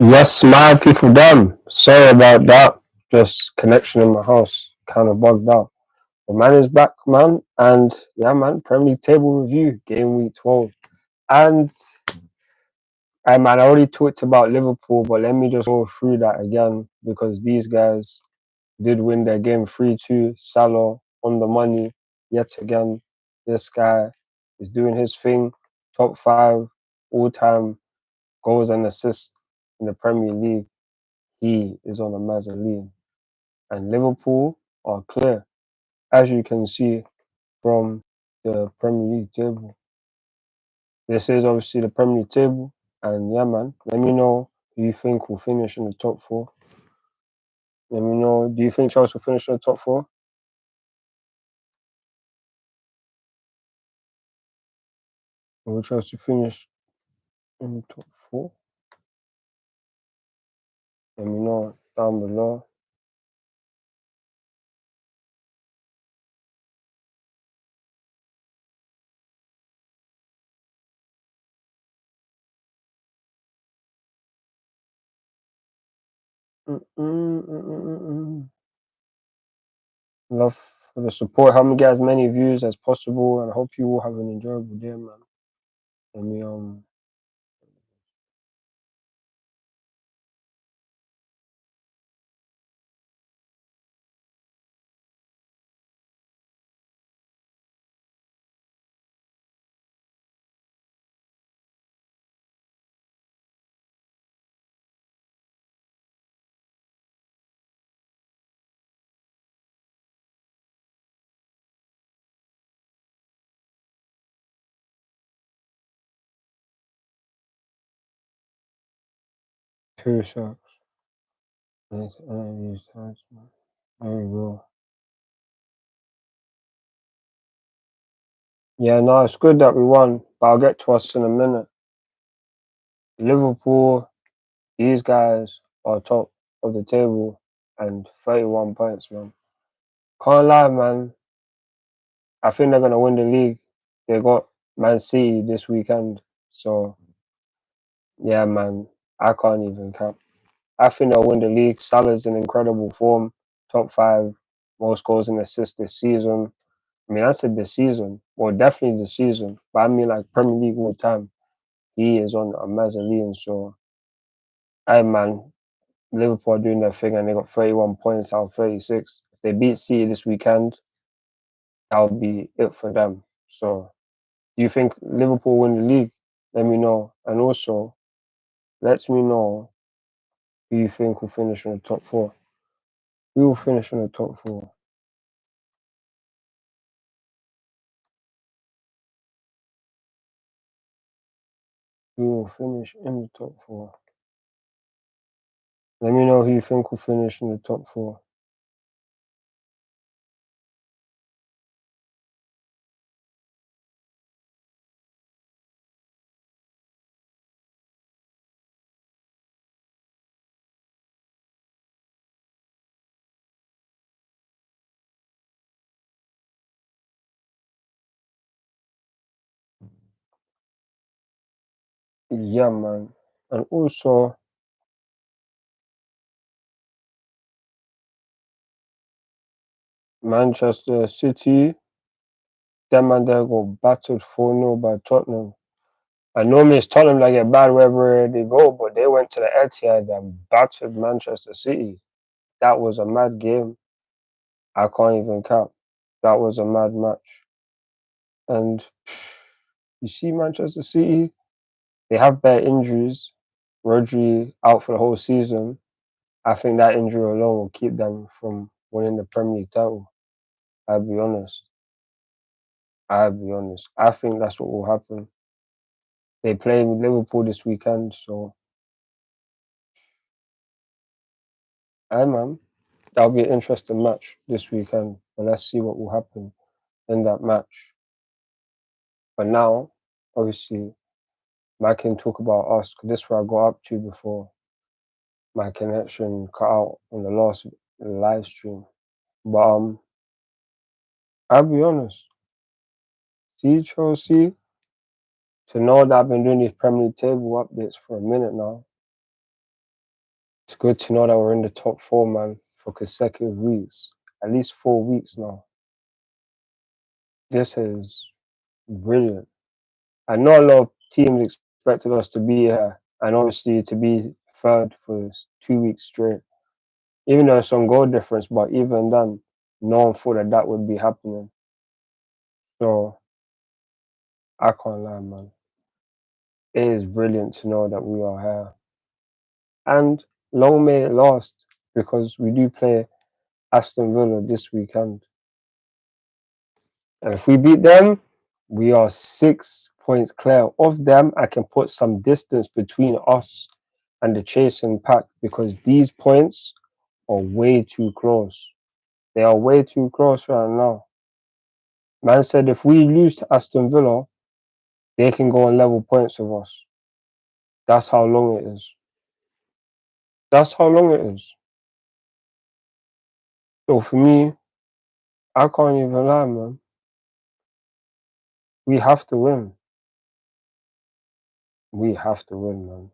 Yes, my people done. Sorry about that. Just connection in my house kind of bugged out. The man is back, man. And yeah, man, Premier League table review, game week 12. And man, I already talked about Liverpool, but let me just go through that again because these guys did win their game 3-2. Salah on the money yet again. This guy is doing his thing. Top five all time goals and assists in the Premier League. He is on a mezzanine. And Liverpool are clear, as you can see from the Premier League table. This is obviously the Premier League table, and yeah, man, let me know who you think will finish in the top four. Let me know, do you think Chelsea will finish in the top four? Or will Chelsea finish in the top four? Let me know down below. Love for the support. Help me get as many views as possible, and I hope you all have an enjoyable day, man. Let me 2 shots. Yes, man. There you go. Yeah, no, it's good that we won, but I'll get to us in a minute. Liverpool, these guys are top of the table and 31 points, man. Can't lie, man. I think they're gonna win the league. They got Man City this weekend, so yeah, man. I can't even count. I think they'll win the league. Salah's in incredible form, top five, most goals and assists this season. I mean, I said this season, well, definitely this season, but I mean like Premier League all time. He is on a mezzanine, so hey, man. Liverpool are doing their thing and they got 31 points out of 36. If they beat City this weekend, that would be it for them. So, do you think Liverpool win the league? Let me know. And also, let me know who you think will finish in the top four. Who will finish in the top four? Who will finish in the top four? Let me know who you think will finish in the top four. Yeah, man. And also, Manchester City, them and they got battered 4-0 by Tottenham. And normally it's Tottenham that get bad wherever they go, but they went to the Etihad and battered Manchester City. That was a mad game. I can't even count. That was a mad match. And you see Manchester City, they have bad injuries. Rodri out for the whole season. I think that injury alone will keep them from winning the Premier League title. I'll be honest. I'll be honest. I think that's what will happen. They play with Liverpool this weekend, so hey man, that'll be an interesting match this weekend. But let's see what will happen in that match. But now, obviously, I can talk about us because this is where I got up to before my connection cut out on the last live stream. But I'll be honest. See Chelsea, to know that I've been doing these Premier League table updates for a minute now, It's good to know that we're in the top four, man, for consecutive weeks. At least 4 weeks now. This is brilliant. I know a lot of teams expected us to be here and obviously to be third for 2 weeks straight. Even though it's on goal difference, but even then, no one thought that that would be happening. So I can't lie, man. It is brilliant to know that we are here. And long may it last because we do play Aston Villa this weekend. And if we beat them, we are 6 points clear of them. I can put some distance between us and the chasing pack because these points are way too close. They are way too close right now. Man said if we lose to Aston Villa, they can go on level points with us. That's how long it is. That's how long it is. So for me, I can't even lie, man. We have to win. We have to win, man.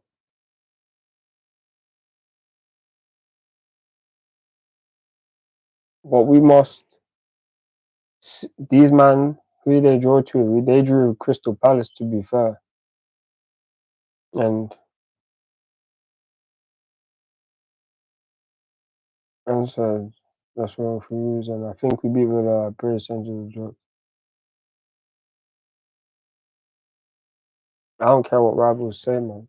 But we must. These man, who they draw to, they drew Crystal Palace to be fair, and so that's one for reason. I think we beat with Paris Saint-Germain. I don't care what rivals say, man.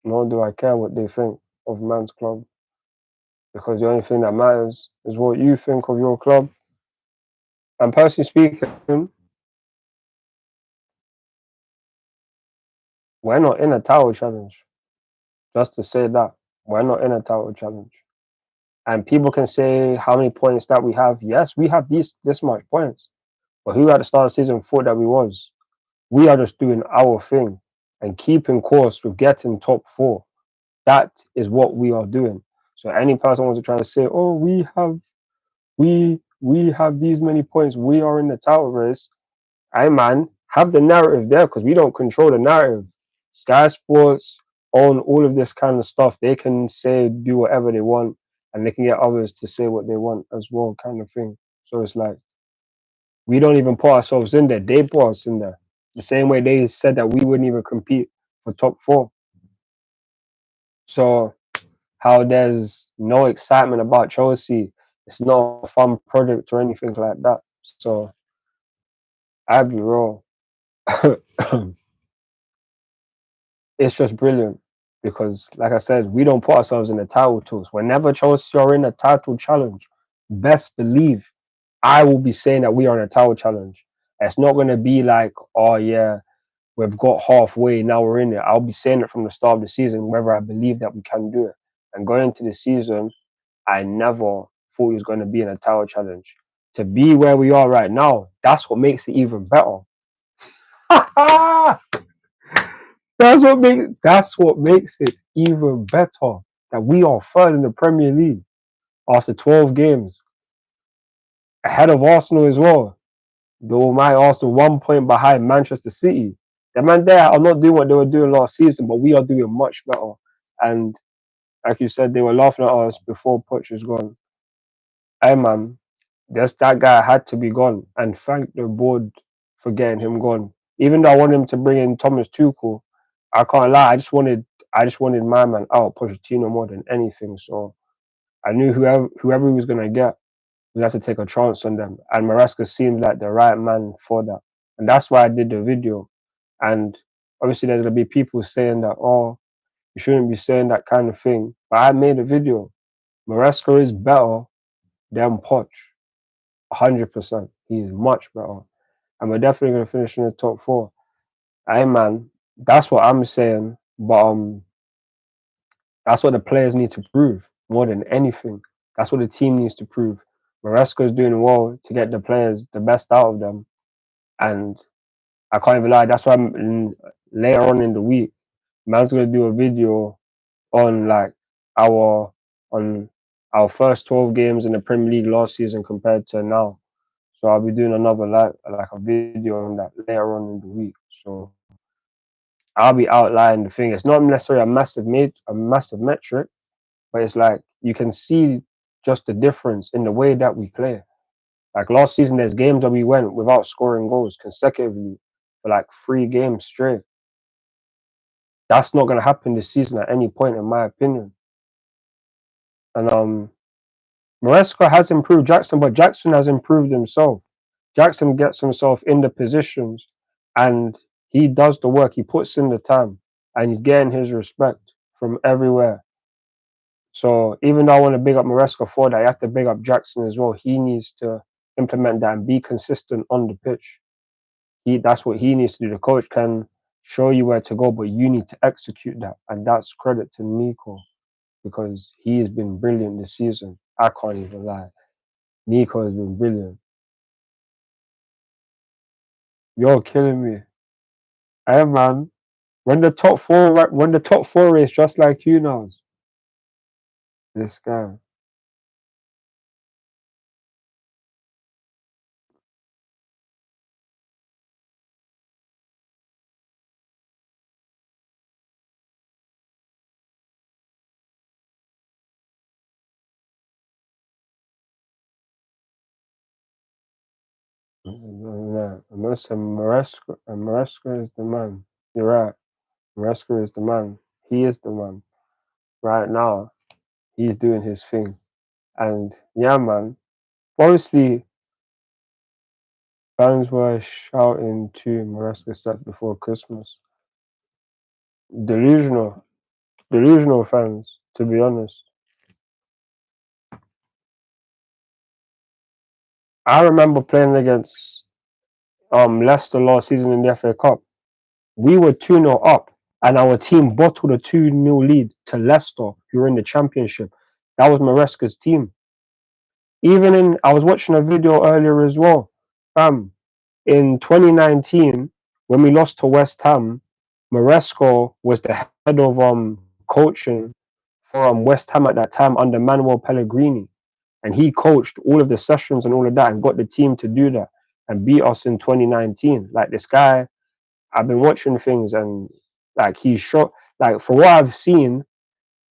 Nor do I care what they think of man's club, because the only thing that matters is what you think of your club. And personally speaking, we're not in a title challenge. Just to say that we're not in a title challenge. And people can say how many points that we have. Yes, we have this much points. But who at the start of the season thought that we was? We are just doing our thing and keeping course with getting top four. That is what we are doing. So any person wants to try to say, "Oh, we have these many points. We are in the title race." I man, have the narrative there because we don't control the narrative. Sky Sports own all of this kind of stuff. They can say do whatever they want, and they can get others to say what they want as well, kind of thing. So it's like we don't even put ourselves in there. They put us in there. The same way they said that we wouldn't even compete for top four. So how there's no excitement about Chelsea, it's not a fun product or anything like that. So I'd be real. It's just brilliant because, like I said, we don't put ourselves in the title tools. Whenever Chelsea are in a title challenge, best believe I will be saying that we are in a title challenge. It's not going to be like, oh yeah, we've got halfway, now we're in it. I'll be saying it from the start of the season, whether I believe that we can do it. And going into the season, I never thought we was going to be in a title challenge. To be where we are right now, that's what makes it even better. That's what makes it even better that we are third in the Premier League after 12 games, ahead of Arsenal as well. Though my Arsenal 1 point behind Manchester City. The man there are not doing what they were doing last season, but we are doing much better. And like you said, they were laughing at us before Poch is gone. Hey man, that guy had to be gone, and thank the board for getting him gone. Even though I wanted him to bring in Thomas Tuchel, I can't lie. I just wanted my man out, Pochettino, more than anything. So I knew whoever he was gonna get, we had to take a chance on them. And Maresca seemed like the right man for that, and that's why I did the video. And obviously, there's gonna be people saying that, oh, you shouldn't be saying that kind of thing. But I made a video. Maresca is better than Poch. 100%. He is much better. And we're definitely going to finish in the top four. Hey, man, that's what I'm saying. But that's what the players need to prove more than anything. That's what the team needs to prove. Maresca is doing well to get the players the best out of them. And I can't even lie. That's why later on in the week, man's going to do a video on like our on our first 12 games in the Premier League last season compared to now. So I'll be doing another like a video on that later on in the week. So I'll be outlining the thing. It's not necessarily a massive metric, but it's like you can see just the difference in the way that we play. Like last season, there's games that we went without scoring goals consecutively for like 3 games straight. That's not gonna happen this season at any point, in my opinion. And Maresca has improved Jackson, but Jackson has improved himself. Jackson gets himself in the positions, and he does the work. He puts in the time, and he's getting his respect from everywhere. So even though I want to big up Maresca for that, you have to big up Jackson as well. He needs to implement that and be consistent on the pitch. That's what he needs to do. The coach can show you where to go, but you need to execute that. And that's credit to Nico because he has been brilliant this season. I can't even lie. Nico has been brilliant. You're killing me. Hey man, when the top four race just like you knows. This guy. Yeah, Maresca is the man. You're right. Maresca is the man. He is the man. Right now, he's doing his thing. And yeah, man. Obviously, fans were shouting to Maresca sets before Christmas. Delusional. Delusional fans, to be honest. I remember playing against Leicester last season in the FA Cup. We were 2-0 up, and our team bottled a 2-0 lead to Leicester, who were in the Championship. That was Maresca's team. I was watching a video earlier as well. In 2019, when we lost to West Ham, Maresca was the head of coaching for West Ham at that time under Manuel Pellegrini, and he coached all of the sessions and all of that, and got the team to do that and beat us in 2019. Like this guy, I've been watching things and like he's shot. Like for what I've seen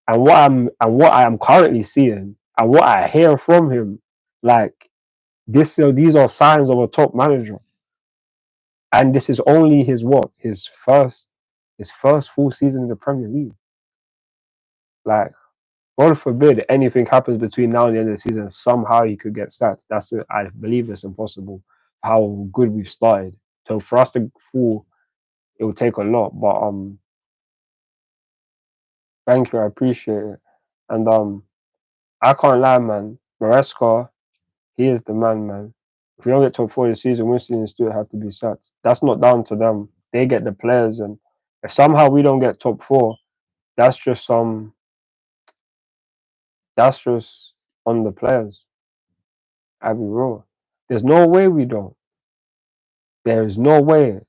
and what I am currently seeing and what I hear from him, like these are signs of a top manager. And this is only his first full season in the Premier League. Like, God forbid anything happens between now and the end of the season. Somehow he could get sacked. I believe it's impossible. How good we've started. So for us to fall, it will take a lot. But thank you, I appreciate it. And I can't lie, man. Maresca, he is the man, man. If we don't get top four this season, Winston and Stewart have to be sacked. That's not down to them. They get the players, and if somehow we don't get top four, that's just that's just on the players. I'll be real. There's no way we don't. There is no way.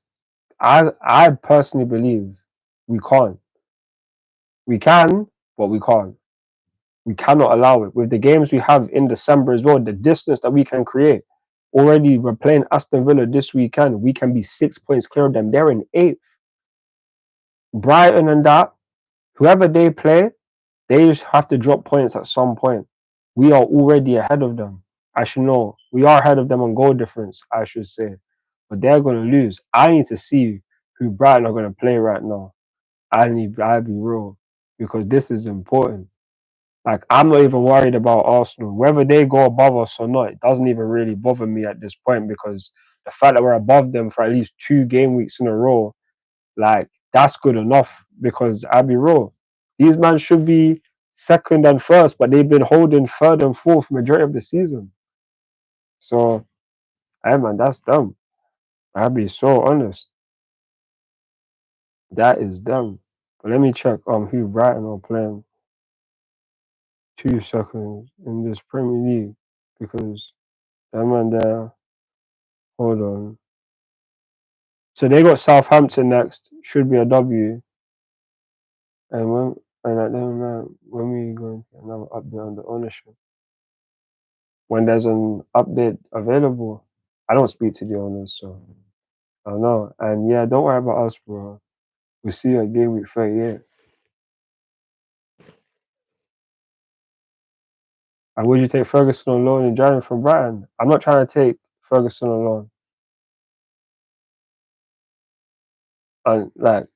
I personally believe we can't. We can, but we can't. We cannot allow it. With the games we have in December as well, the distance that we can create. Already, we're playing Aston Villa this weekend. We can be 6 points clear of them. They're in eighth. Brighton and that, whoever they play, they just have to drop points at some point. We are already ahead of them. I should know. We are ahead of them on goal difference, I should say. But they're going to lose. I need to see who Brighton are going to play right now. I'll be real. Because this is important. Like, I'm not even worried about Arsenal. Whether they go above us or not, it doesn't even really bother me at this point because the fact that we're above them for at least 2 game weeks in a row, like, that's good enough. Because I'll be real. These men should be second and first, but they've been holding third and fourth majority of the season. So, hey man, that's them. I'll be so honest. That is them. But let me check who Brighton are playing 2 seconds in this Premier League because that man there. Hold on. So they got Southampton next. Should be a W. And I don't know when we going to another update on the ownership. When there's an update available, I don't speak to the owners, so I don't know. And yeah, don't worry about us, bro. We'll see you at game week 38. And would you take Ferguson on loan and Jaron from Brighton? I'm not trying to take Ferguson on loan. And like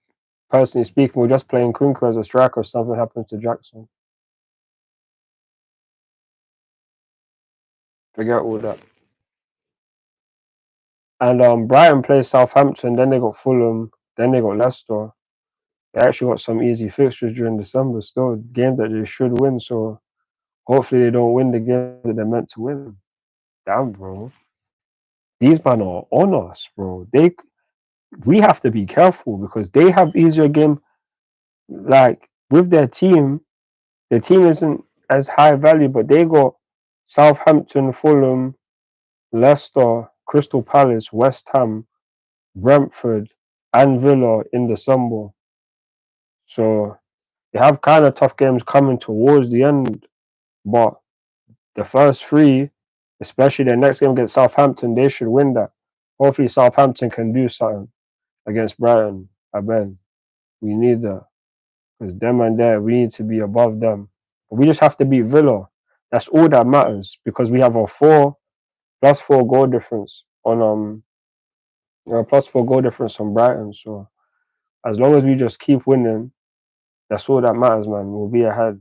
personally speaking, we're just playing Kunku as a striker if something happens to Jackson. Forget all that. And Brighton plays Southampton, then they got Fulham, then they got Leicester. They actually got some easy fixtures during December still, games that they should win, so hopefully they don't win the games that they're meant to win. Damn, bro. These men are on us, bro. We have to be careful because they have easier game. Like with their team isn't as high value, but they got Southampton, Fulham, Leicester, Crystal Palace, West Ham, Brentford, and Villa in December. So they have kind of tough games coming towards the end, but the first three, especially their next game against Southampton, they should win that. Hopefully Southampton can do something against Brighton. I bet we need that because them and there, we need to be above them. But we just have to beat Villa. That's all that matters because we have a +4 goal difference on +4 goal difference on Brighton. So as long as we just keep winning, that's all that matters, man. We'll be ahead.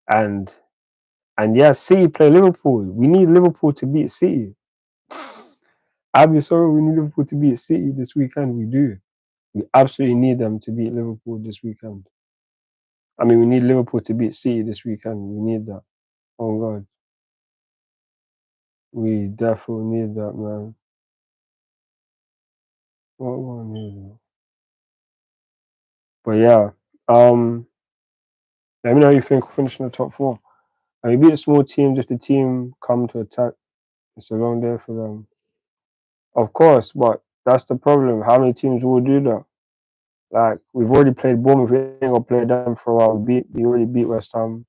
And yeah, City play Liverpool. We need Liverpool to beat City. I'll be sorry, we need Liverpool to beat City this weekend. We do. We absolutely need them to beat Liverpool this weekend. I mean, we need Liverpool to beat City this weekend. We need that. Oh God, we definitely need that, man. What we need that. But yeah, let me know how you think we'll finish in the top four. And we beat the small teams if the team come to attack. It's a long day for them. Of course, but that's the problem. How many teams will do that? Like we've already played Bournemouth, we ain't gonna play them for a while. We already beat West Ham.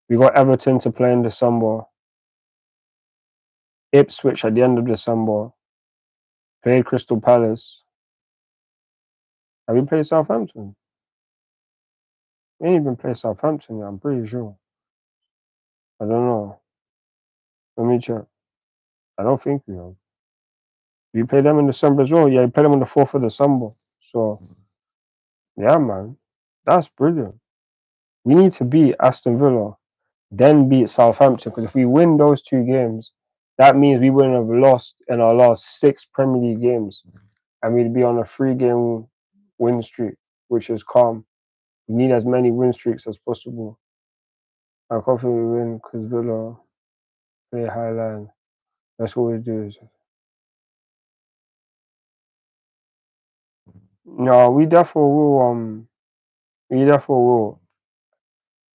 We got Everton to play in December. Ipswich at the end of December. Played Crystal Palace. Have we played Southampton? We ain't even played Southampton yet, I'm pretty sure. I don't know. Let me check. I don't think we have. We played them in December as well. Yeah, we played them on the 4th of December. So yeah, man. That's brilliant. We need to beat Aston Villa, then beat Southampton. Because if we win those two games, that means we wouldn't have lost in our last 6 Premier League games. And we'd be on a 3-game win streak, which is calm. We need as many win streaks as possible. I'm confident we win because Villa play high line. That's what we do. No, we definitely will. We definitely will.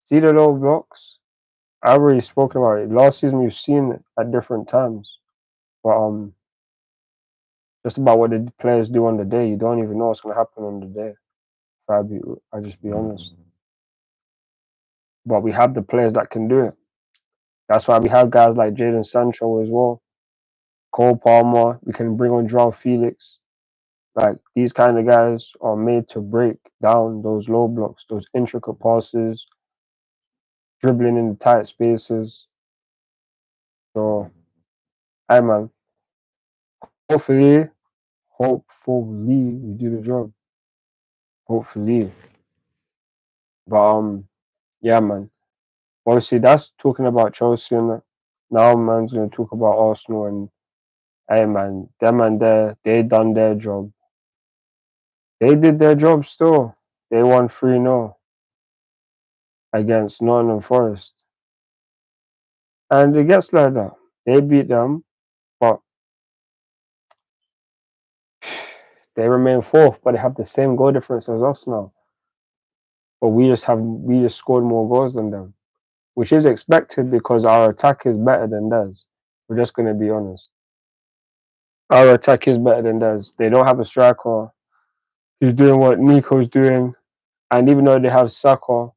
See the low blocks? I've already spoken about it. Last season we've seen it at different times, but just about what the players do on the day, you don't even know what's gonna happen on the day. I just be honest. But we have the players that can do it. That's why we have guys like Jadon Sancho as well, Cole Palmer. We can bring on Joao Felix. Like these kind of guys are made to break down those low blocks, those intricate passes, dribbling in the tight spaces. So, hey man, hopefully we do the job. Hopefully, but yeah, man. Obviously, that's talking about Chelsea, and now man's gonna talk about Arsenal. And hey, man, them and they done their job. They did their job. Still, they won 3-0 against Nottingham Forest, and it gets like that. They beat them, but they remain fourth. But they have the same goal difference as us now. But we just scored more goals than them, which is expected because our attack is better than theirs. We're just gonna be honest. Our attack is better than theirs. They don't have a striker who's doing what Nico's doing, and even though they have Saka,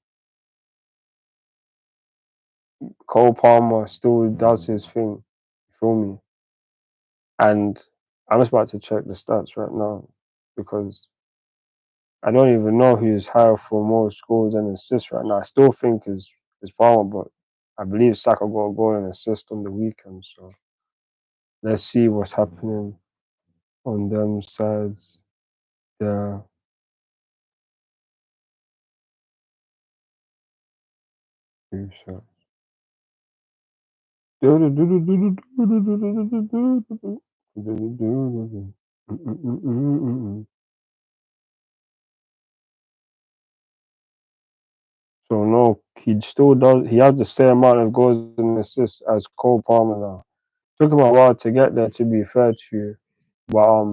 Cole Palmer still does his thing. You feel me? And I'm just about to check the stats right now because I don't even know who's higher for more scores and assists right now. I still think is Palmer, but I believe Saka got a goal and assist on the weekend. So let's see what's happening on them sides. Yeah. So. So no, he still does. He has the same amount of goals and assists as Cole Palmer now. Took him a while to get there, to be fair to you, but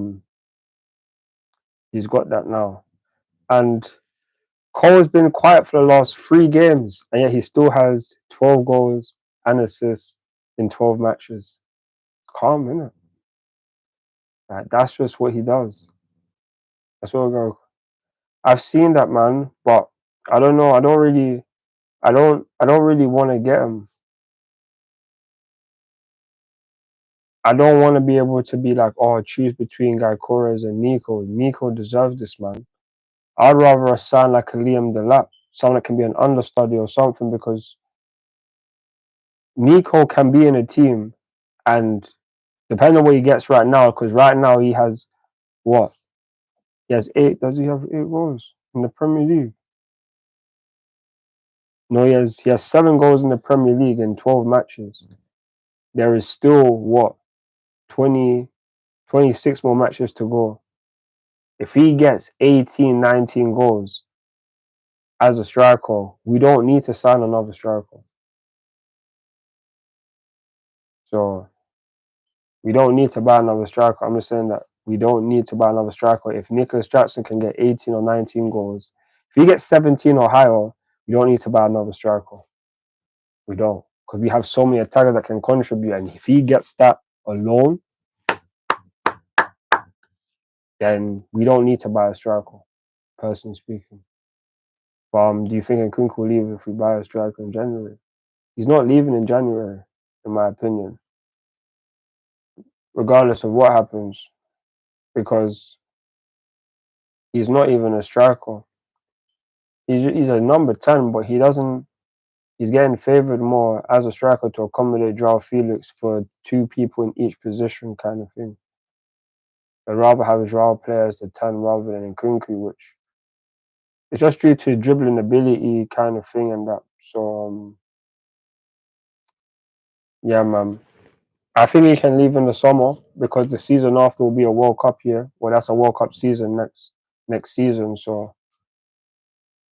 he's got that now. And Cole's been quiet for the last 3 games, and yet he still has 12 goals and assists in 12 matches. Calm, innit? Like, that's just what he does. That's what I go. I've seen that, man, but I don't know. I don't really want to get him. I don't want to be able to be like, oh, choose between Guy Corres and Nico. Nico deserves this, man. I'd rather sign like a Liam Delap, someone that can be an understudy or something, because Nico can be in a team, and depending on what he gets right now, because right now he has what? He has 8. Does he have 8 goals in the Premier League? No, he has 7 goals in the Premier League in 12 matches. There is still what, 20, 26 more matches to go. If he gets 18, 19 goals as a striker, we don't need to sign another striker. So we don't need to buy another striker. I'm just saying that we don't need to buy another striker. If Nicholas Jackson can get 18 or 19 goals, if he gets 17 or higher, we don't need to buy another striker. We don't, because we have so many attackers that can contribute. And if he gets that alone, then we don't need to buy a striker, personally speaking. But do you think Nkunku will leave if we buy a striker in January? He's not leaving in January, in my opinion, regardless of what happens, because he's not even a striker. He's a number 10, but he's getting favoured more as a striker to accommodate João Felix for 2 people in each position kind of thing. I'd rather have João play as the 10 rather than Nkunku, which it's just due to dribbling ability kind of thing and that. So yeah, man. I think he can leave in the summer because the season after will be a World Cup year. Well, that's a World Cup season next season. So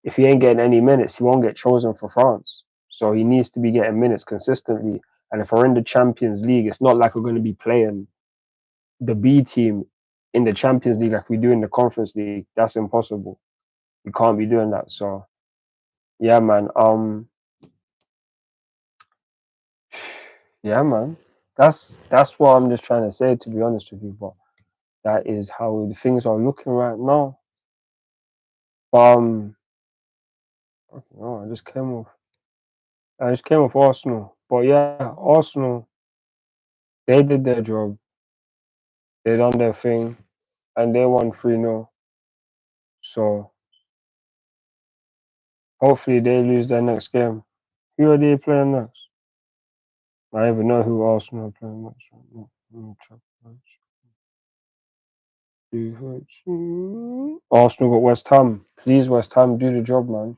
if he ain't getting any minutes, he won't get chosen for France. So he needs to be getting minutes consistently. And if we're in the Champions League, it's not like we're going to be playing the B team in the Champions League like we do in the Conference League. That's impossible. We can't be doing that. So yeah, man. Yeah, man. That's what I'm just trying to say, to be honest with you. But that is how the things are looking right now. Okay, I just came off Arsenal. But yeah, Arsenal, they did their job. They done their thing, and they won 3-0. So hopefully they lose their next game. Who are they playing next? I don't even know who Arsenal are playing next. Let me check. Arsenal got West Ham. Please, West Ham, do the job, man.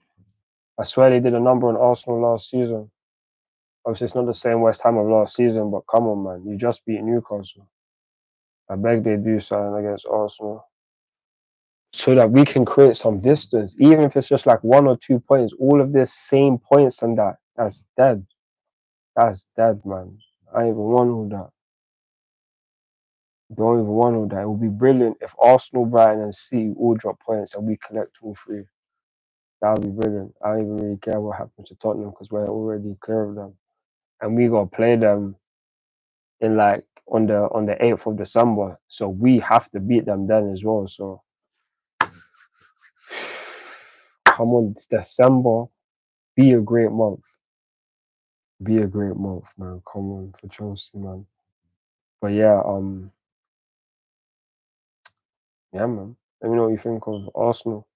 I swear they did a number on Arsenal last season. Obviously, it's not the same West Ham of last season, but come on, man. You just beat Newcastle. I beg they do something against Arsenal so that we can create some distance, even if it's just like 1 or 2 points. All of this same points and that's dead. That's dead, man. I don't even want all that. Don't even want all that. It would be brilliant if Arsenal, Brighton, and City all drop points and we collect all 3. That would be brilliant. I don't even really care what happens to Tottenham because we're already clear of them, and we gotta play them in like on the 8th of December. So we have to beat them then as well. So come on, it's December. Be a great month. Be a great month, man. Come on for Chelsea, man. But yeah, yeah, man. Let me know what you think of Arsenal.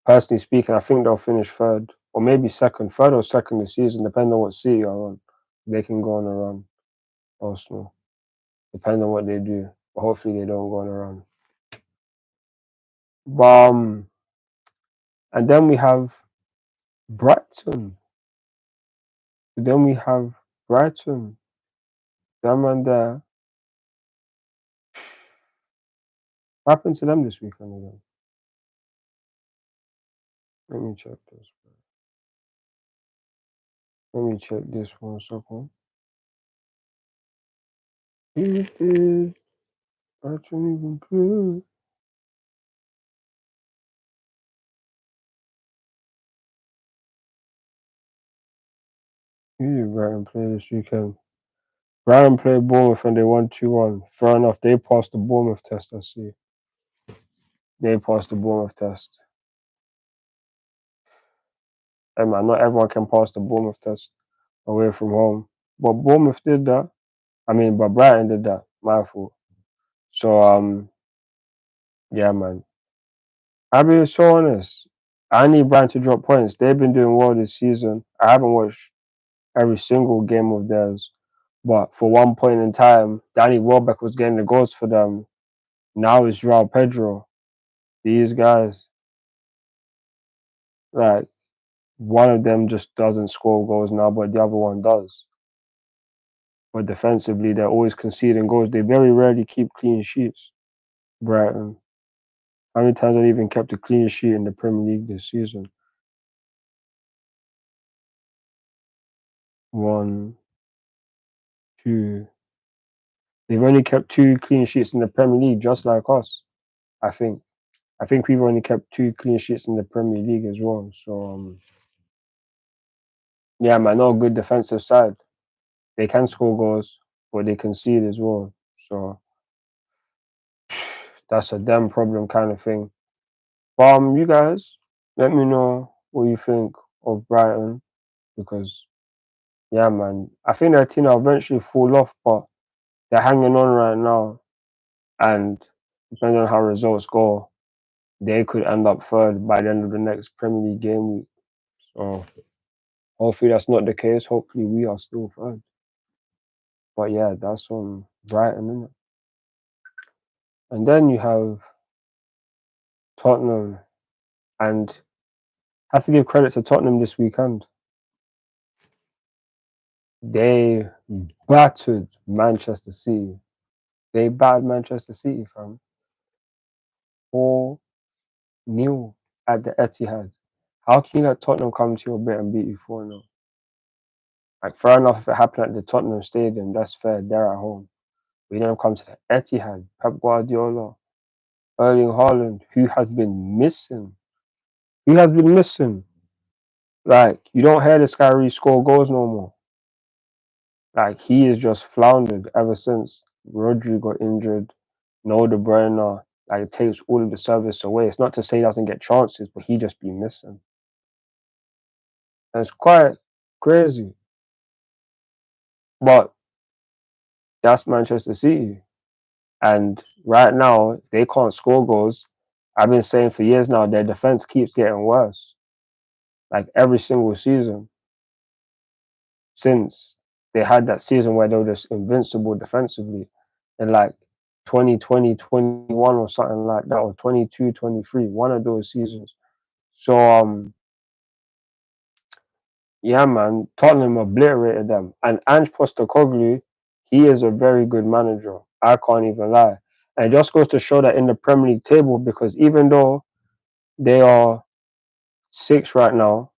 Personally speaking, I think they'll finish 3rd. or maybe second, third or second this season, depending on what City are on. They can go on a run. Arsenal, depending on what they do. But hopefully they don't go on a run. And then we have Brighton. Then we have Brighton. Them and what happened to them this weekend again? Let me check this. Let me check this 1 second. Who did Brighton even play? Who did Brighton play this weekend? Brighton played Bournemouth and they won 2-1. Fair enough, they passed the Bournemouth test, I see. They passed the Bournemouth test. Hey man, not everyone can pass the Bournemouth test away from home. But Bournemouth did that. But Brighton did that. My fault. So yeah man. I've been so honest. I need Brighton to drop points. They've been doing well this season. I haven't watched every single game of theirs. But for one point in time, Danny Welbeck was getting the goals for them. Now it's Joao Pedro. These guys, like, one of them just doesn't score goals now, but the other one does. But defensively, they're always conceding goals. They very rarely keep clean sheets. Brighton. How many times have they even kept a clean sheet in the Premier League this season? 1, 2. They've only kept 2 clean sheets in the Premier League, just like us. I think. I think we've only kept 2 clean sheets in the Premier League as well. So yeah, man, not a good defensive side. They can score goals, but they concede as well. So that's a them problem kind of thing. But you guys, let me know what you think of Brighton, because yeah, man, I think their team will eventually fall off, but they're hanging on right now, and depending on how results go, they could end up third by the end of the next Premier League game week. So hopefully that's not the case. Hopefully we are still third. But yeah, that's on Brighton, isn't it? And then you have Tottenham, and I have to give credit to Tottenham this weekend. They battered Manchester City. They battered Manchester City, fam. 4-0 at the Etihad. How can you let Tottenham come to your bit and beat you 4-0? Like, fair enough, if it happened at the Tottenham Stadium, that's fair. They're at home. We don't come to the Etihad. Pep Guardiola, Erling Haaland, who has been missing. Who has been missing? Like, you don't hear this guy really score goals no more. Like, he is just floundered ever since Rodri got injured. No De Bruyne, like, it takes all of the service away. It's not to say he doesn't get chances, but he just be missing. And it's quite crazy. But that's Manchester City. And right now, they can't score goals. I've been saying for years now, their defense keeps getting worse. Like, every single season since they had that season where they were just invincible defensively in like 2020, 21 or something like that, or 22, 23, one of those seasons. So yeah, man, Tottenham obliterated them. And Ange Postecoglou, he is a very good manager. I can't even lie. And it just goes to show that in the Premier League table, because even though they are 6th right now,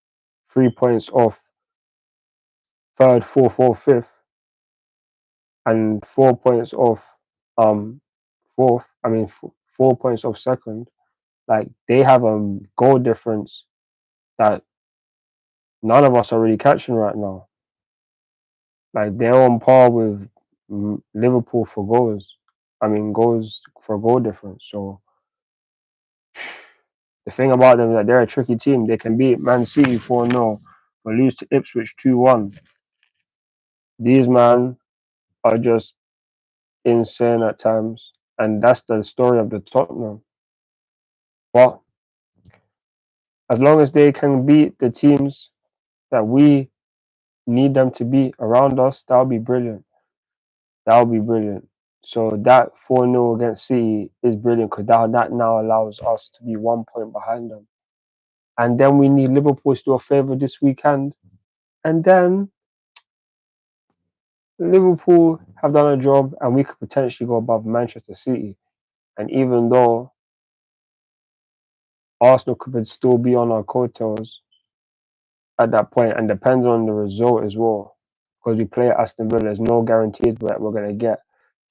3 points off third, fourth, or fifth, and 4 points off fourth. 4 points off second. Like, they have a goal difference that none of us are really catching right now. Like, they're on par with Liverpool for goals. Goals for goal difference. So the thing about them is that they're a tricky team. They can beat Man City 4-0, but lose to Ipswich 2-1. These man are just insane at times, and that's the story of the Tottenham. But as long as they can beat the teams that we need them to beat around us, that'll be brilliant. That'll be brilliant. So that 4-0 against City is brilliant because that now allows us to be 1 point behind them. And then we need Liverpool to do a favour this weekend. And then Liverpool have done a job and we could potentially go above Manchester City. And even though Arsenal could still be on our coattails at that point and depends on the result as well. Because we play Aston Villa, there's no guarantees that we're going to get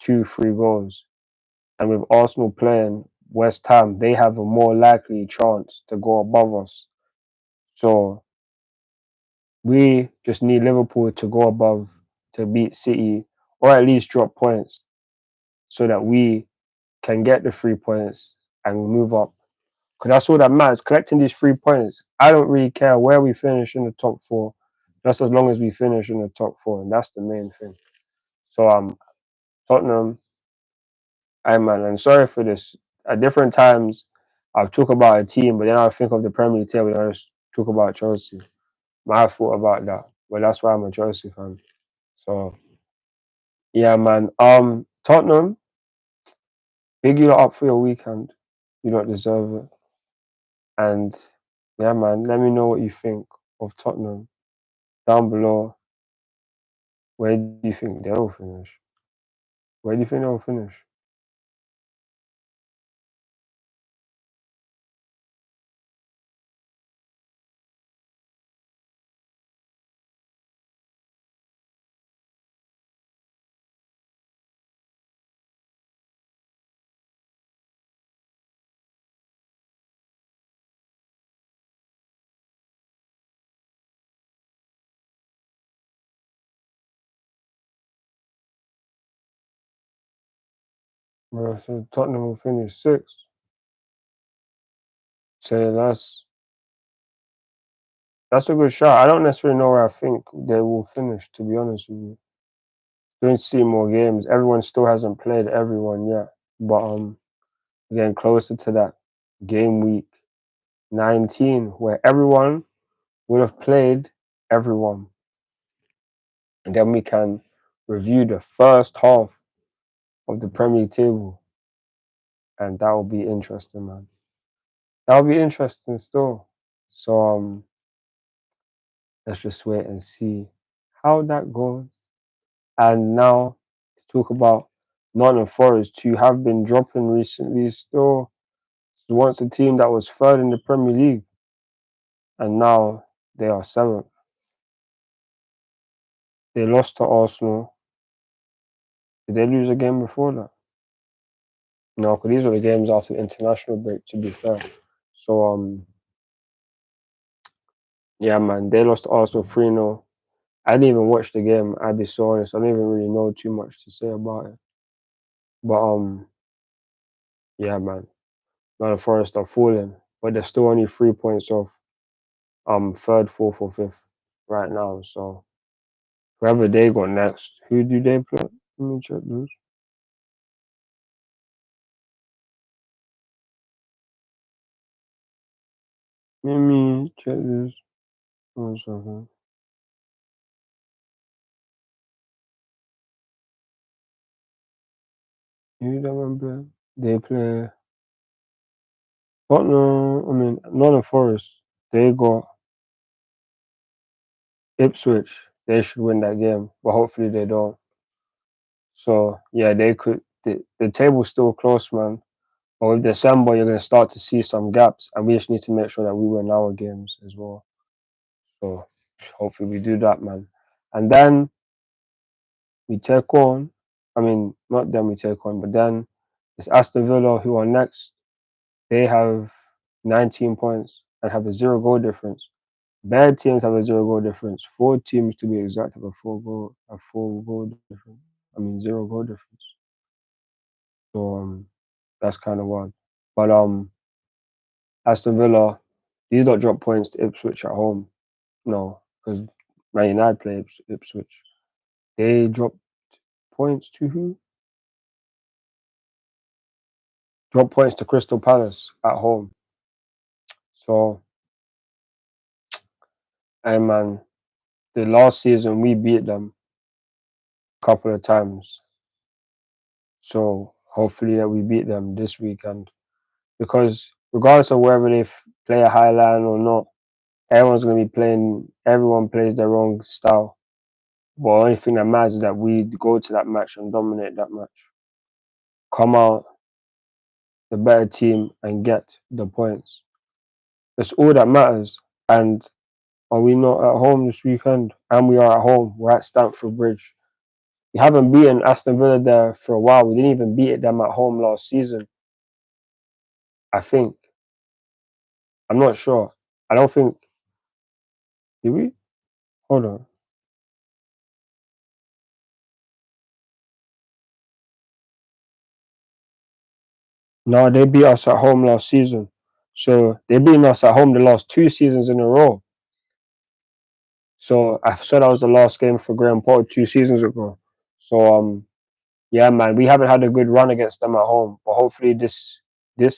2-3 goals. And with Arsenal playing West Ham, they have a more likely chance to go above us. So we just need Liverpool to go above to beat City or at least drop points so that we can get the 3 points and move up. Because that's all that matters. Collecting these 3 points, I don't really care where we finish in the top four, just as long as we finish in the top four, and that's the main thing. So Tottenham, man, and sorry for this. At different times, I'll talk about a team, but then I'll think of the Premier League table and I'll just talk about Chelsea. My thought about that, but that's why I'm a Chelsea fan. So yeah, man. Tottenham, big you lot up for your weekend. You don't deserve it. And yeah, man, let me know what you think of Tottenham down below. Where do you think they'll finish? Where do you think they'll finish? Well, so Tottenham will finish sixth. So that's a good shot. I don't necessarily know where I think they will finish, to be honest with you. Going to see more games. Everyone still hasn't played everyone yet. But getting closer to that game week 19 where everyone would have played everyone. And then we can review the first half of the Premier League table. And that will be interesting, man. That will be interesting still. So let's just wait and see how that goes. And now to talk about Nottingham Forest, who have been dropping recently still. Once a team that was third in the Premier League, and now they are seventh. They lost to Arsenal. Did they lose a game before that? No, because these were the games after the international break, to be fair. So yeah, man, they lost to Arsenal 3-0. I didn't even watch the game, I'll be so honest. I don't even really know too much to say about it. But yeah, man. Nottingham Forest are falling, but they're still only 3 points off third, fourth, or fifth right now. So whoever they got next, who do they play? Let me check this. Let me check this. 1 second. Who that one play? They play Nottingham Forest. They got Ipswich. They should win that game, but hopefully they don't. So yeah, they could. The table's still close, man. But with December, you're gonna start to see some gaps, and we just need to make sure that we win our games as well. So hopefully we do that, man. And then we take on. Not then we take on, but then it's Aston Villa who are next. They have 19 points and have a 0 goal difference. Bad teams have a 0 goal difference. 4 teams to be exact have a 4 goal difference. 0 goal difference. So that's kind of wild. But Aston Villa, these don't drop points to Ipswich at home. No, because Man United play Ipswich. They dropped points to who? Drop points to Crystal Palace at home. So And man, the last season we beat them a couple of times. So hopefully that we beat them this weekend. Because regardless of whether they play a high line or not, everyone's gonna be playing. Everyone plays their own style. But the only thing that matters is that we go to that match and dominate that match. Come out the better team and get the points. That's all that matters. And are we not at home this weekend? And we are at home. We're at Stamford Bridge. We haven't beaten Aston Villa there for a while. We didn't even beat them at home last season. I think. I'm not sure. I don't think. Did we? Hold on. No, they beat us at home last season. So they beat us at home the last 2 seasons in a row. So I said that was the last game for Graham Potter 2 seasons ago. So yeah, man, we haven't had a good run against them at home, but hopefully this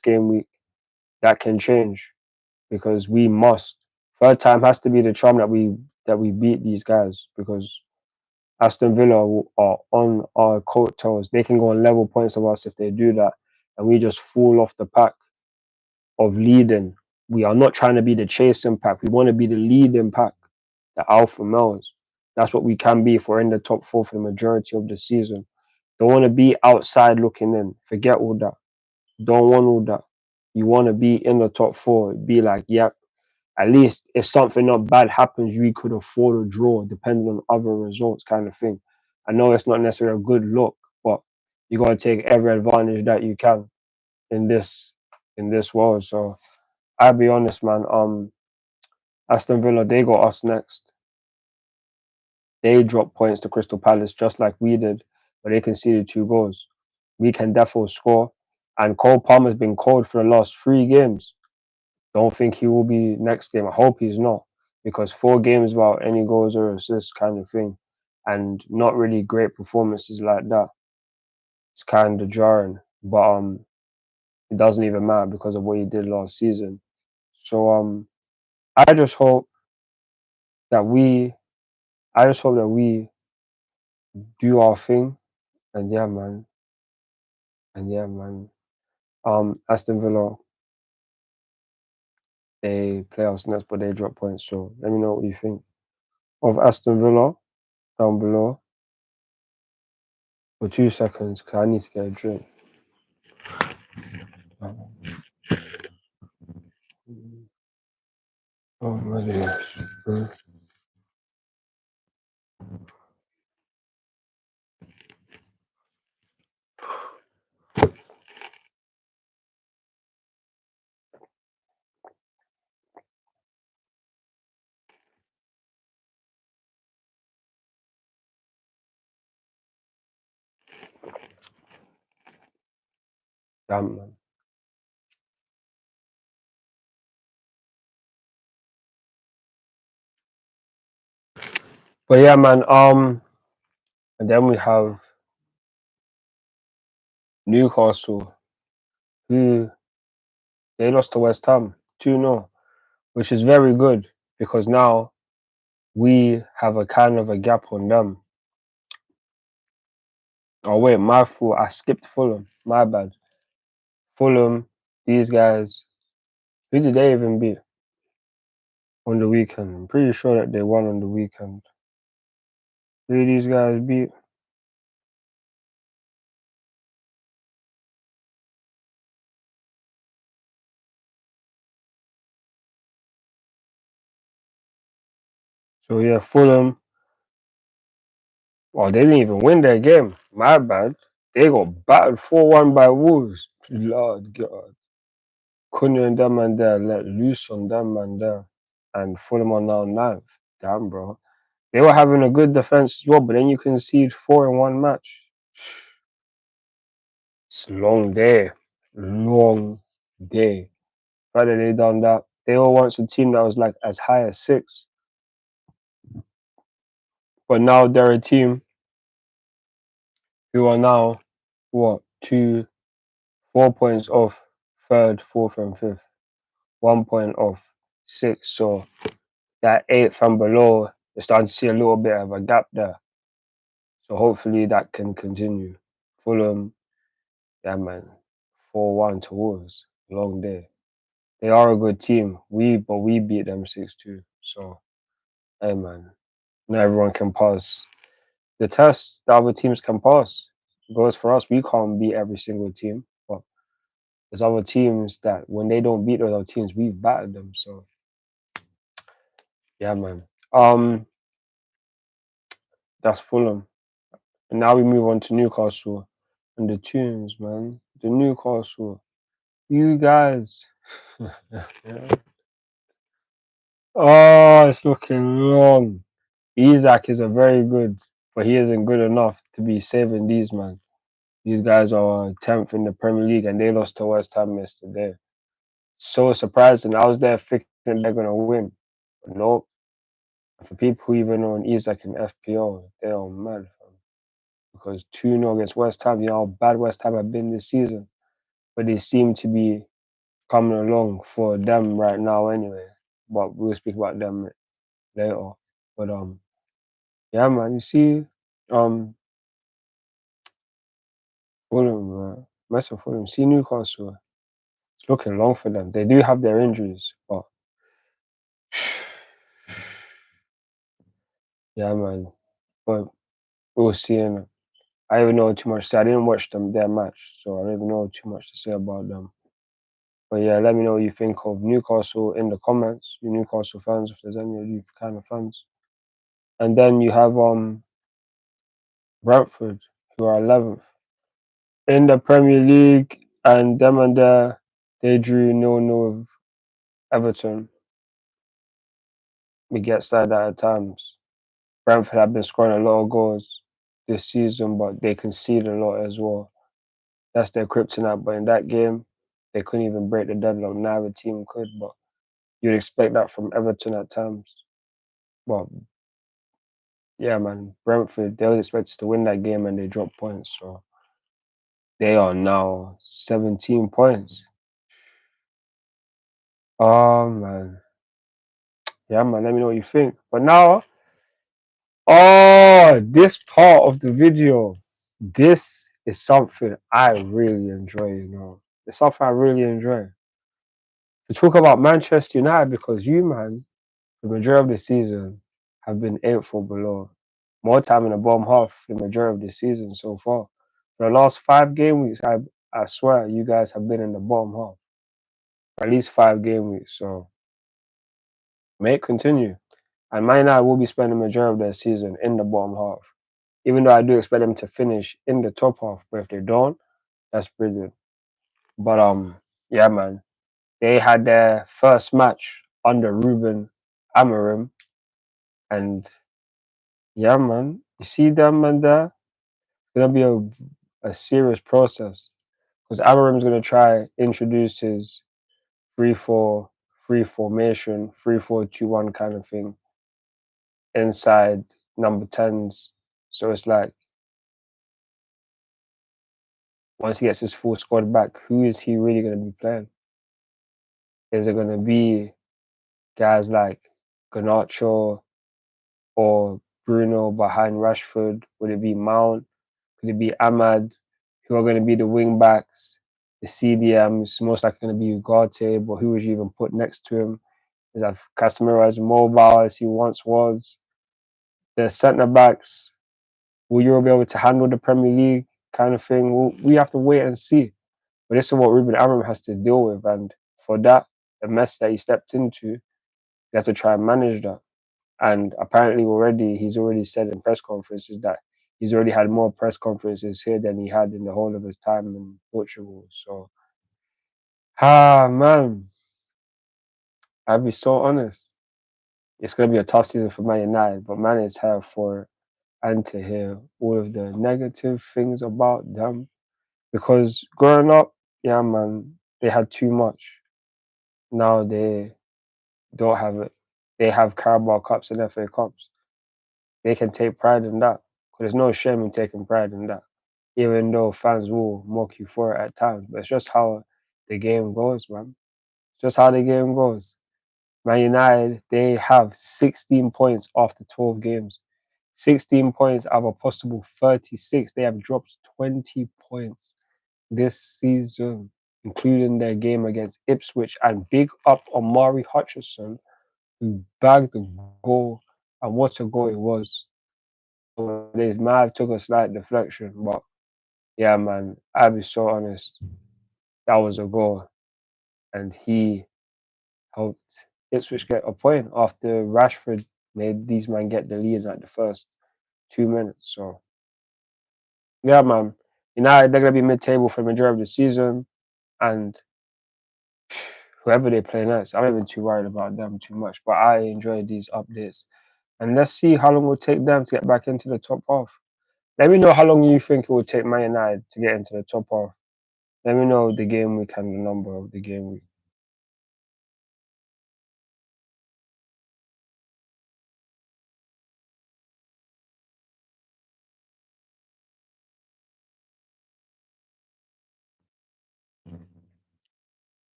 game week that can change because we must. Third time has to be the charm that we beat these guys because Aston Villa are on our coattails. They can go on level points of us if they do that, and we just fall off the pack of leading. We are not trying to be the chasing pack. We want to be the leading pack, the alpha males. That's what we can be if we're in the top four for the majority of the season. Don't want to be outside looking in. Forget all that. Don't want all that. You want to be in the top four. Be like, yep. At least if something not bad happens, we could afford a draw, depending on other results, kind of thing. I know it's not necessarily a good look, but you gotta take every advantage that you can in this world. So I'll be honest, man. Aston Villa, they got us next. They dropped points to Crystal Palace just like we did, but they conceded 2 goals. We can therefore score. And Cole Palmer's been cold for the last 3 games. Don't think he will be next game. I hope he's not, because 4 games without any goals or assists, kind of thing, and not really great performances like that. It's kind of jarring, but it doesn't even matter because of what he did last season. So I just hope that we, I just hope that we do our thing, and yeah, man, and yeah, man. Aston Villa, they play us next, but they drop points. So let me know what you think of Aston Villa down below for 2 seconds, because I need to get a drink. Oh my goodness. Damn, man. But yeah, man. And then we have Newcastle, who they lost to West Ham 2-0, which is very good because now we have a kind of a gap on them. Oh wait, my fault. I skipped Fulham. My bad. Fulham, these guys. Who did they even beat on the weekend? I'm pretty sure that they won on the weekend. Who did these guys beat? So yeah, Fulham. Well, they didn't even win their game. My bad. They got battered 4-1 by Wolves. Lord God. Cunha and that man there let loose on that man there. And Fulham are now ninth. Damn, bro. They were having a good defense as well, but then you concede 4 in 1 match. It's a long day. Long day. How did they done that? They were once a team that was like as high as 6. But now they're a team who are now, what, 4 points off third, fourth, and fifth. 1 point off 6. So that eighth and below, you're starting to see a little bit of a gap there. So hopefully that can continue. Fulham, yeah man, 4-1 to Wolves. Long day. They are a good team. But we beat them 6-2. So hey man, not everyone can pass the test. The other teams can pass. It goes for us. We can't beat every single team, but there's other teams that when they don't beat those other teams, we've battered them. So yeah, man. That's Fulham. And now we move on to Newcastle and the tunes, man. The Newcastle. You guys. Yeah. Oh, it's looking long. Isaac is a very good, but he isn't good enough to be saving these, man. These guys are 10th in the Premier League and they lost to West Ham yesterday. So surprising. I was there thinking they're going to win. But nope. For people who even own Isaac in FPL, they are mad, fam. Because 2-0 against West Ham, you know how bad West Ham have been this season. But they seem to be coming along for them right now anyway. But we'll speak about them later. But yeah man, you see, um Fulham, mess with Fulham. See Newcastle. It's looking long for them. They do have their injuries, but yeah man. But we'll see. And I don't even know too much. I didn't watch their match, so I don't even know too much to say about them. But yeah, let me know what you think of Newcastle in the comments. You Newcastle fans, if there's any of you kind of fans. And then you have Brentford, who are 11th in the Premier League, and them and they drew 0-0 with Everton. We get started at times. Brentford have been scoring a lot of goals this season, but they concede a lot as well. That's their kryptonite. But in that game, they couldn't even break the deadlock. Neither team could, but you'd expect that from Everton at times. But yeah, man, Brentford, they was expected to win that game and they dropped points. So they are now 17 points. Oh, man. Yeah, man, let me know what you think. But now, oh, this part of the video, this is something I really enjoy, you know. It's something I really enjoy. To talk about Manchester United because you, man, the majority of the season have been 8th or below. More time in the bottom half the majority of the season so far. For the last 5 game weeks, I swear you guys have been in the bottom half. For at least 5 game weeks. So may it continue. And Man United will be spending the majority of their season in the bottom half. Even though I do expect them to finish in the top half. But if they don't, that's brilliant. But yeah man. They had their first match under Ruben Amorim. And yeah man, you see them and it's gonna be a serious process. Because Amarim's gonna try introduce his 3-4-3 formation, 3-4-2-1 kind of thing inside number 10s. So it's like once he gets his full squad back, who is he really gonna be playing? Is it gonna be guys like Garnacho or Bruno behind Rashford? Would it be Mount? Could it be Ahmad? Who are gonna be the wing backs? The CDMs, most likely gonna be Ugarte, but who would you even put next to him? Is that Casemiro as mobile as he once was? The centre backs, will you be able to handle the Premier League kind of thing? We have to wait and see. But this is what Ruben Amorim has to deal with, and for that, the mess that he stepped into, you have to try and manage that. And apparently, he's already said in press conferences that he's already had more press conferences here than he had in the whole of his time in Portugal. So, man, I'll be so honest. It's gonna be a tough season for Man United, but man is here for and to hear all of the negative things about them. Because growing up, yeah, man, they had too much. Now they don't have it. They have Carabao Cups and FA Cups. They can take pride in that. 'Cause there's no shame in taking pride in that. Even though fans will mock you for it at times. But it's just how the game goes, man. It's just how the game goes. Man United, they have 16 points after 12 games. 16 points out of a possible 36. They have dropped 20 points this season, including their game against Ipswich. And big up Omari Hutchinson, who bagged the goal. And what a goal it was. This might have took a slight deflection, but yeah, man, I'll be so honest. That was a goal. And he helped Ipswich get a point after Rashford made these men get the lead at the first 2 minutes. So yeah, man. United, they're gonna be mid-table for the majority of the season, and whoever they play next, I'm not even too worried about them too much. But I enjoy these updates, and let's see how long it will take them to get back into the top half. Let me know how long you think it will take Man United to get into the top half. Let me know the game week and the number of the game week.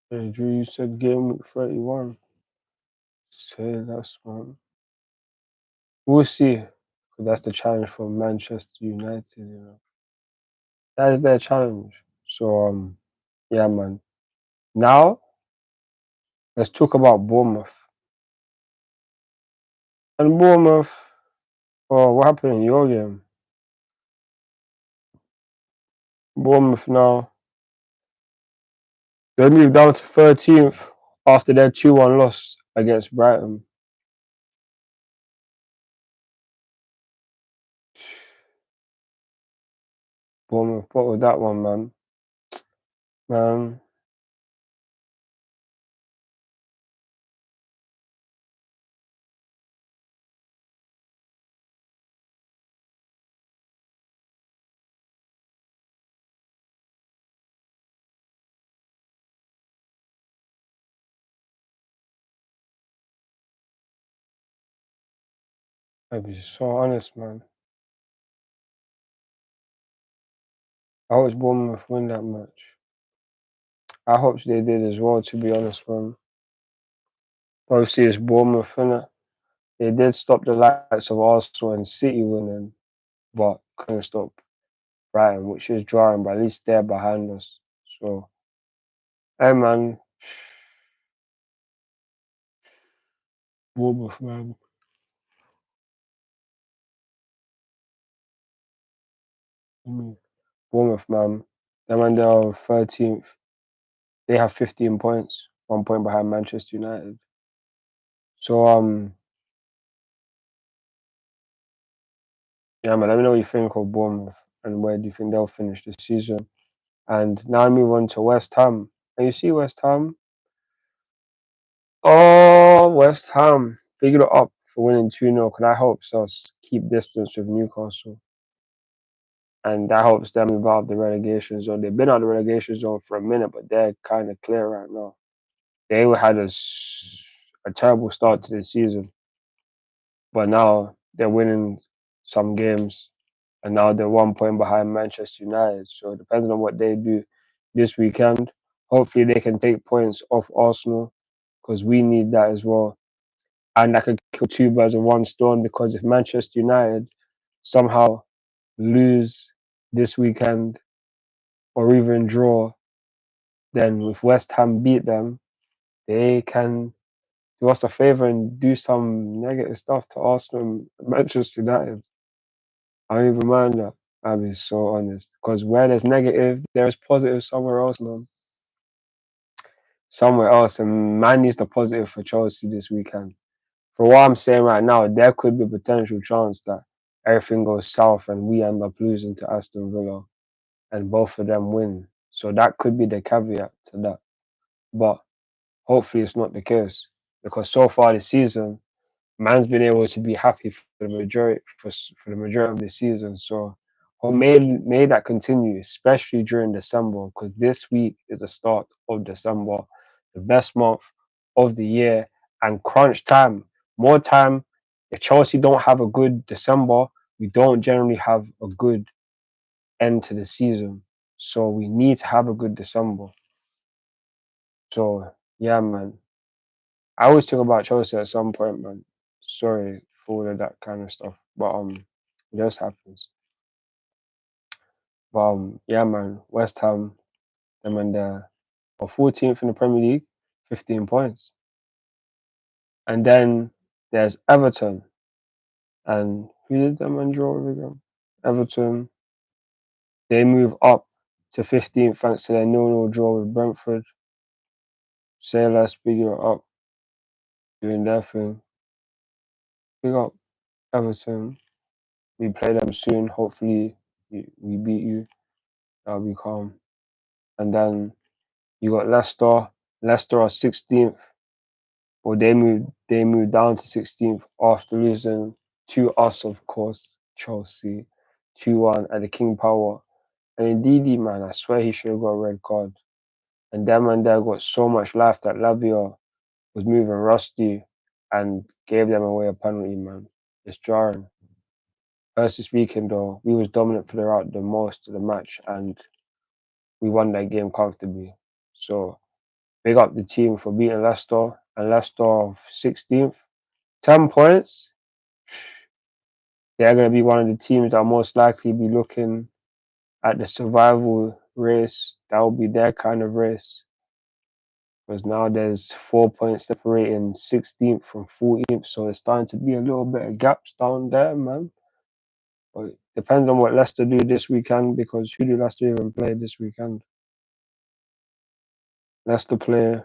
Hey, Drew, you said game week 31. Say that's one. We'll see. 'Cause that's the challenge for Manchester United, you know. That is their challenge. So yeah, man. Now let's talk about Bournemouth. And Bournemouth, oh, what happened in your game? Bournemouth now, they moved down to 13th after their 2-1 loss against Brighton. Bournemouth, what was that one, man? Man, I'll be so honest, man. I hope Bournemouth win that match. I hope they did as well, to be honest, man. Obviously, it's Bournemouth, innit? They did stop the likes of Arsenal and City winning, but couldn't stop Brighton, which is drawing, but at least they're behind us. So, hey, man, Bournemouth, man. Bournemouth, man. Them and they're 13th. They have 15 points, 1 point behind Manchester United. So, yeah, man, let me know what you think of Bournemouth and where do you think they'll finish this season. And now I move on to West Ham. And you see West Ham? Oh, West Ham. Figured it up for winning 2-0. Can I help us keep distance with Newcastle? And that helps them move out of the relegation zone. They've been out of the relegation zone for a minute, but they're kind of clear right now. They had a terrible start to the season, but now they're winning some games, and now they're 1 point behind Manchester United. So depending on what they do this weekend, hopefully they can take points off Arsenal because we need that as well. And that could kill two birds with one stone because if Manchester United somehow lose this weekend or even draw, then if West Ham beat them, they can do us a favour and do some negative stuff to Arsenal and Manchester United. I don't even mind that. I'll be so honest. Because where there's negative, there's positive somewhere else, man. Somewhere else. And man needs the positive for Chelsea this weekend. For what I'm saying right now, there could be a potential chance that everything goes south and we end up losing to Aston Villa and both of them win. So that could be the caveat to that. But hopefully it's not the case. Because so far this season, man's been able to be happy for the majority of the season. So may that continue, especially during December, because this week is the start of December, the best month of the year, and crunch time. More time. If Chelsea don't have a good December, we don't generally have a good end to the season. So we need to have a good December. So yeah, man. I always think about Chelsea at some point, man. Sorry for all of that kind of stuff, but it just happens. But yeah, man. West Ham, them and are 14th in the Premier League, 15 points, and then there's Everton, and who did them and draw with again? Everton. They move up to 15th thanks to their 0-0 draw with Brentford. Sailors big it up, doing their thing. Big up Everton. We play them soon. Hopefully, we beat you. That'll be calm. And then you got Leicester. Leicester are 16th. Well, they moved down to 16th after losing to us, of course, Chelsea, 2-1 at the King Power. And indeed, man, I swear he should have got a red card. And them and there got so much life that Lavia was moving rusty and gave them away a penalty, man. It's jarring. Personally speaking, though, we was dominant throughout the most of the match and we won that game comfortably. So big up the team for beating Leicester and Leicester 16th. 10 points. They're going to be one of the teams that will most likely be looking at the survival race. That will be their kind of race. Because now there's 4 points separating 16th from 14th. So it's starting to be a little bit of gaps down there, man. But it depends on what Leicester do this weekend because who do Leicester even play this weekend? Leicester play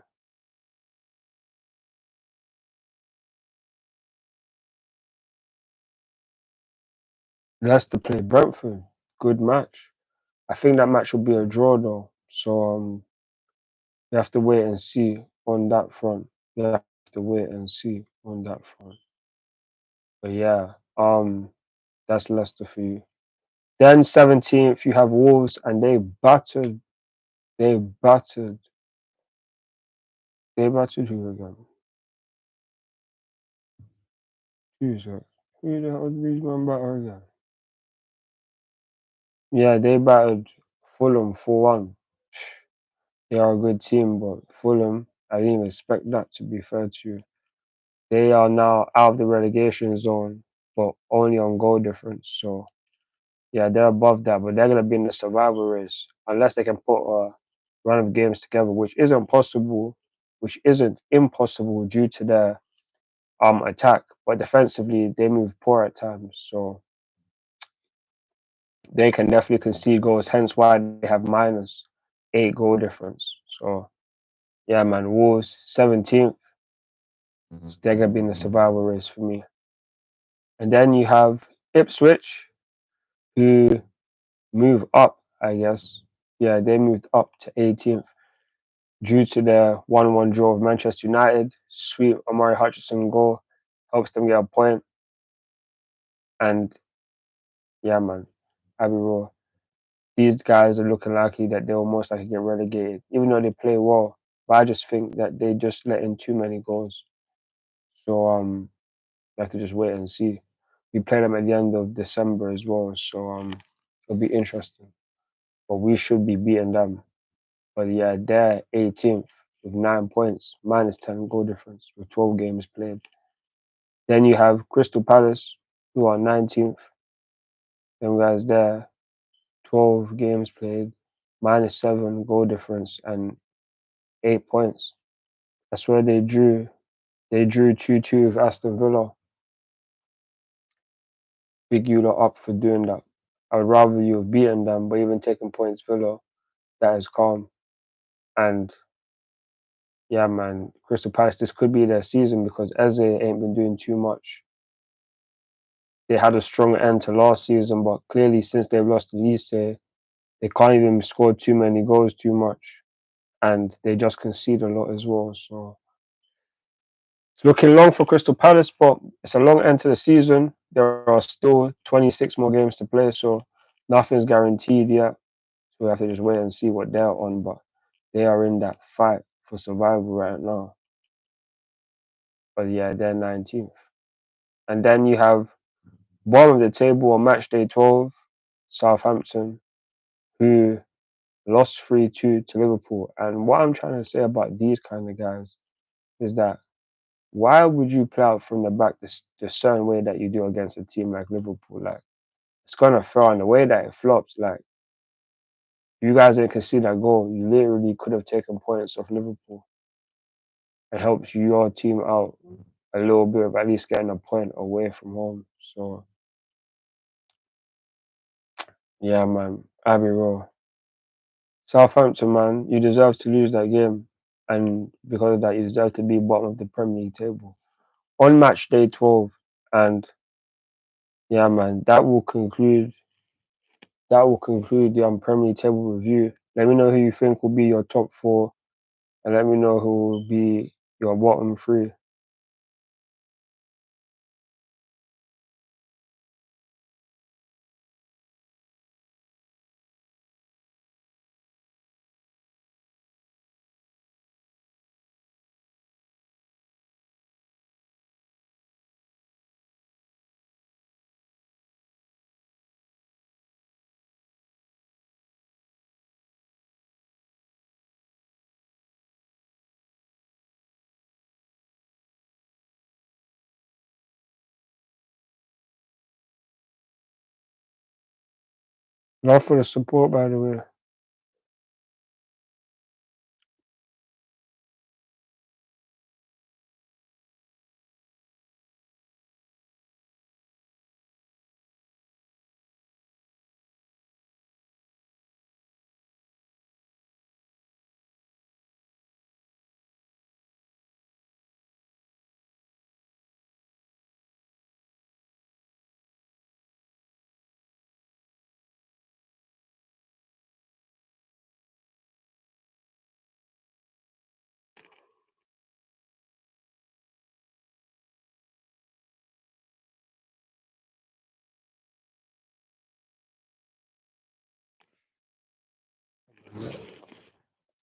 Leicester play Brentford. Good match. I think that match will be a draw though. So we have to wait and see on that front. We have to wait and see on that front. But yeah, that's Leicester for you. Then 17th you have Wolves and they battered who again? Who's that? Who the hell did these man batter again? Yeah, they battered Fulham 4-1. They are a good team, but Fulham, I didn't even expect that to be fair to you. They are now out of the relegation zone, but only on goal difference. So yeah, they're above that, but they're gonna be in the survival race unless they can put a run of games together, which isn't impossible due to their attack. But defensively, they move poor at times, so they can definitely concede goals. Hence why they have -8 goal difference. So yeah, man, Wolves 17th. They're gonna be in the survival race for me. And then you have Ipswich, who move up, I guess. Yeah, they moved up to 18th due to their 1-1 draw of Manchester United. Sweet Amari Hutchinson goal helps them get a point. And yeah, man, Abbey Raw. These guys are looking likely that they will most likely get relegated, even though they play well. But I just think that they just let in too many goals. So we have to just wait and see. We play them at the end of December as well, so it'll be interesting. But we should be beating them. But yeah, they're 18th with 9 points, -10 goal difference with 12 games played. Then you have Crystal Palace, who are 19th. Them guys there, 12 games played, -7 goal difference and 8 points. That's where they drew. They drew 2-2 with Aston Villa. Big you lot up for doing that. I would rather you have beaten them, but even taking points Villa, that is calm. And yeah, man, Crystal Palace, this could be their season because Eze ain't been doing too much. They had a strong end to last season, but clearly since they've lost to Elise, they can't even score too many goals too much. And they just concede a lot as well. So it's looking long for Crystal Palace, but it's a long end to the season. There are still 26 more games to play, so nothing's guaranteed yet. So we have to just wait and see what they're on. But they are in that fight for survival right now. But yeah, they're 19th. And then you have bottom of the table on Matchday 12, Southampton, who lost 3-2 to Liverpool. And what I'm trying to say about these kind of guys is that why would you play out from the back the certain way that you do against a team like Liverpool? Like, it's gonna fail, and the way that it flops, like, you guys didn't concede that goal. You literally could have taken points off Liverpool and helped your team out a little bit of at least getting a point away from home. So yeah, man, Abbey Road. Southampton, man, you deserve to lose that game, and because of that, you deserve to be bottom of the Premier League table on match day 12. And yeah, man, that will conclude the Premier League table review. Let me know who you think will be your top four, and let me know who will be your bottom three. Love for the support, by the way.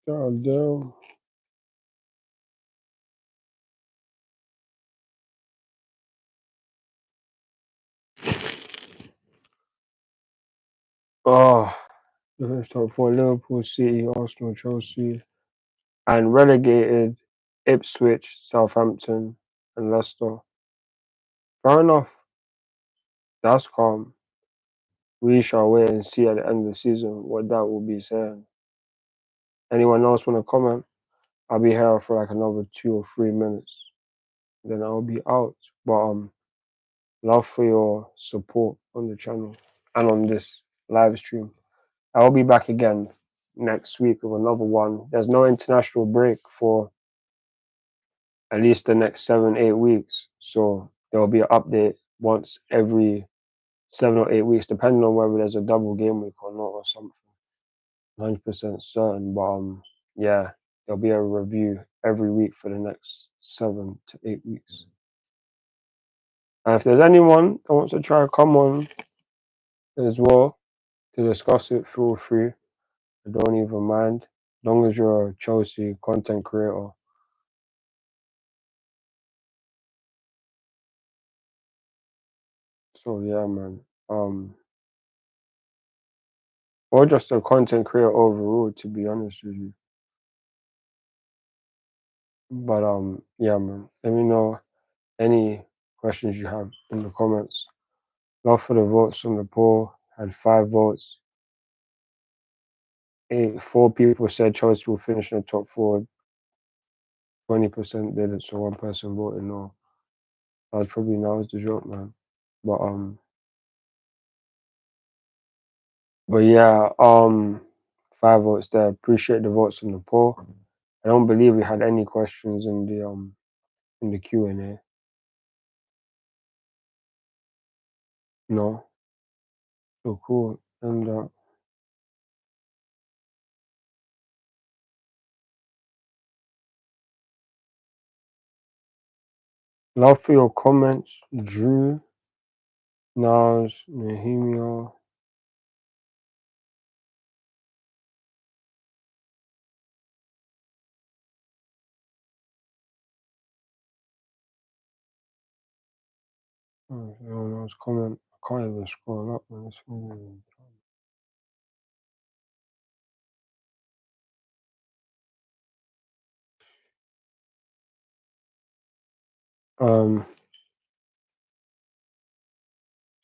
God damn. Oh, the first top four: Liverpool, City, Arsenal, Chelsea, and relegated Ipswich, Southampton, and Leicester. Fair enough. That's calm. We shall wait and see at the end of the season what that will be saying. Anyone else want to comment? I'll be here for like another 2 or 3 minutes. Then I'll be out. But love for your support on the channel and on this live stream. I'll be back again next week with another one. There's no international break for at least the next 7-8 weeks. So there'll be an update once every 7 or 8 weeks, depending on whether there's a double game week or not or something. 100% certain, but yeah, there'll be a review every week for the next 7 to 8 weeks. And if there's anyone that wants to try to come on as well to discuss it, feel free. I don't even mind, as long as you're a Chelsea content creator. So yeah, man. Or just a content creator overall, to be honest with you. But yeah, man. Let me know any questions you have in the comments. Love for the votes on the poll. Had 5 votes. 4 people said Chelsea will finish in the top four. 20% didn't, so one person voted no. That was probably now is the joke, man. But yeah, 5 votes there. Appreciate the votes on the poll. I don't believe we had any questions in the Q&A. No. So cool. And love for your comments, Drew, Nas, Nehemia. Oh, no one's comment. I can't even scroll up on this thing. Yeah,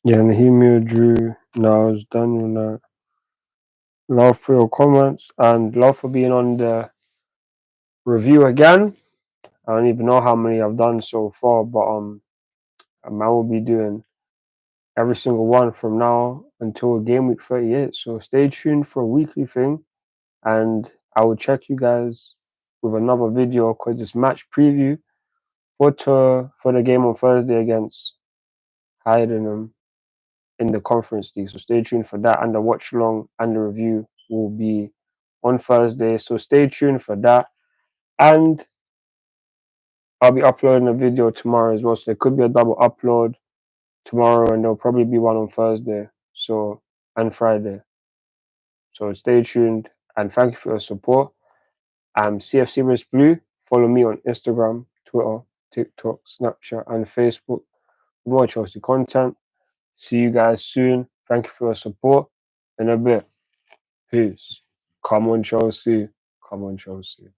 Nehemia Drew, now Daniel Knight. Love for your comments and love for being on the review again. I don't even know how many I've done so far, but I will be doing every single one from now until game week 38. So stay tuned for a weekly thing, and I will check you guys with another video because it's match preview for the game on Thursday against Heidenheim in the Conference League. So stay tuned for that, and the watch along and the review will be on Thursday. So stay tuned for that, and I'll be uploading a video tomorrow as well. So there could be a double upload tomorrow, and there'll probably be one on Thursday. So and Friday. So stay tuned, and thank you for your support. I'm CFC Miss Blue. Follow me on Instagram, Twitter, TikTok, Snapchat, and Facebook for more Chelsea content. See you guys soon. Thank you for your support. In a bit. Peace. Come on, Chelsea. Come on, Chelsea.